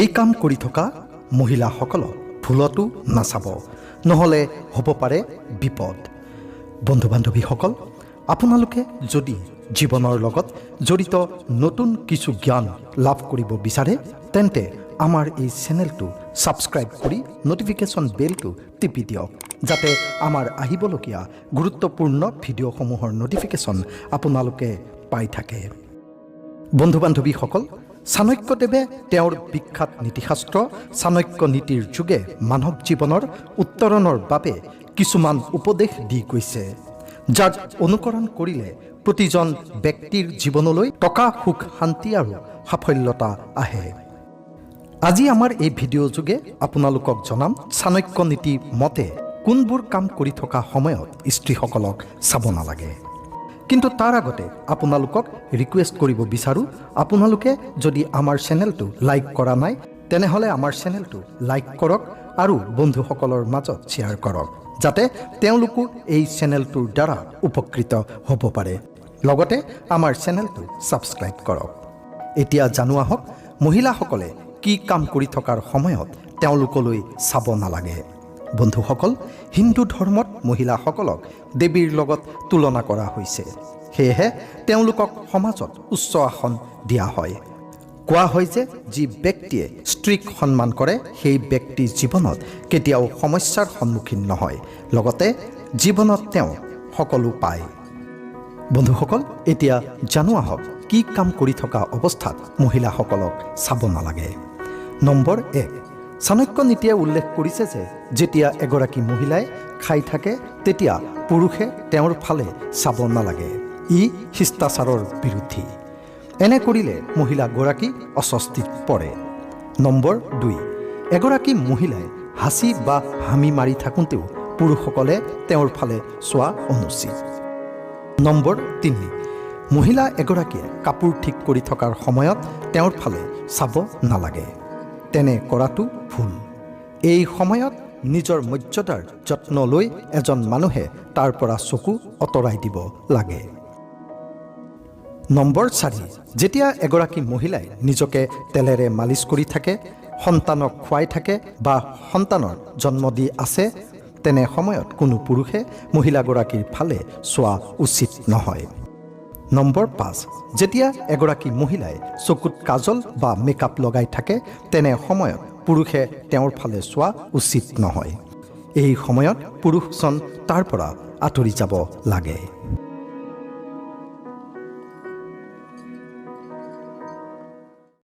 এই কাম কৰি থকা মহিলাসকলক ভুলতো নাচাব, নহ'লে হ'ব পাৰে বিপদ। বন্ধু বান্ধৱীসকল, আপোনালোকে যদি জীৱনৰ লগত জড়িত নতুন কিছু জ্ঞান লাভ কৰিব বিচাৰে তেন্তে আমাৰ এই চেনেলটো ছাবস্ক্ৰাইব কৰি নটিফিকেশ্যন বেলটো টিপি দিয়ক, যাতে আমাৰ আহিবলগীয়া গুৰুত্বপূৰ্ণ ভিডিঅ'সমূহৰ নটিফিকেশ্যন আপোনালোকে পাই থাকে। বন্ধু বান্ধৱীসকল, চাণক্যদেৱে তেওঁৰ বিখ্যাত নীতিশাস্ত্ৰ চাণক্য নীতিৰ যোগে মানৱ জীৱনৰ উত্তৰণৰ বাবে কিছুমান উপদেশ দি গৈছে, যাক অনুকৰণ কৰিলে প্ৰতিজন ব্যক্তিৰ জীৱনলৈ টকা, সুখ, শান্তি আৰু সাফল্যতা আহে। আজি আমাৰ এই ভিডিঅ' যোগে আপোনালোকক জনাম চাণক্য নীতি মতে কোনবোৰ কাম কৰি থকা সময়ত স্ত্ৰীসকলক চাব নালাগে। কিন্তু তাৰ আগতে আপোনালোকক ৰিকুৱেষ্ট কৰিব বিচাৰোঁ, আপোনালোকে যদি আমাৰ চেনেলটো লাইক কৰা নাই তেনেহ'লে আমাৰ চেনেলটো লাইক কৰক আৰু বন্ধুসকলৰ মাজত শ্বেয়াৰ কৰক, যাতে তেওঁলোকো এই চেনেলটোৰ দ্বাৰা উপকৃত হ'ব পাৰে। লগতে আমাৰ চেনেলটো ছাবস্ক্ৰাইব কৰক। এতিয়া জানো আহক মহিলাসকলে কি কাম কৰি থকাৰ সময়ত তেওঁলোকলৈ চাব নালাগে। বন্ধুসকল, হিন্দু ধৰ্মত মহিলাসকলক দেৱীৰ লগত তুলনা কৰা হৈছে, সেয়েহে তেওঁলোকক সমাজত উচ্চ আসন দিয়া হয়। কোৱা হয় যে যি ব্যক্তিয়ে স্ত্ৰীক সন্মান কৰে সেই ব্যক্তি জীৱনত কেতিয়াও সমস্যাৰ সন্মুখীন নহয়, লগতে জীৱনত তেওঁ সকলো পায়। বন্ধুসকল, এতিয়া জানো আহক কি কাম কৰি থকা অৱস্থাত মহিলাসকলক চাব নালাগে। নম্বৰ 1, চাণক্য নীতিয়ে উল্লেখ কৰিছে যে যেতিয়া এগৰাকী মহিলাই খাই থাকে তেতিয়া পুৰুষে তেওঁৰ ফালে চাব নালাগে। ই শিষ্টাচাৰৰ বিৰোধী। এনে কৰিলে মহিলাগৰাকী অস্বস্তিত পৰে। নম্বৰ 2, এগৰাকী মহিলাই হাঁচি বা হামি মাৰি থাকোঁতেও পুৰুষসকলে তেওঁৰ ফালে চোৱা অনুচিত। নম্বৰ 3, মহিলা এগৰাকীয়ে কাপোৰ ঠিক কৰি থকাৰ সময়ত তেওঁৰ ফালে চাব নালাগে। তেনে কৰাটো ভুল। এই সময়ত নিজৰ মৰ্যাদাৰ যত্ন লৈ এজন মানুহে তাৰ পৰা চকু আঁতৰাই দিব লাগে। নম্বৰ 4, যেতিয়া এগৰাকী মহিলাই নিজকে তেলেৰে মালিচ কৰি থাকে, সন্তানক খুৱাই থাকে বা সন্তানৰ জন্ম দি আছে, তেনে সময়ত কোনো পুৰুষে মহিলাগৰাকীৰ ফালে চোৱা উচিত নহয়। নম্বৰ 5, যেতিয়া এগৰাকী মহিলাই চকুত কাজল বা মেকআপ লগাই থাকে তেনে সময়ত পুৰুষে তেওঁৰ ফালে চোৱা উচিত নহয়। এই সময়ত পুৰুষজন তাৰ পৰা আঁতৰি যাব লাগে।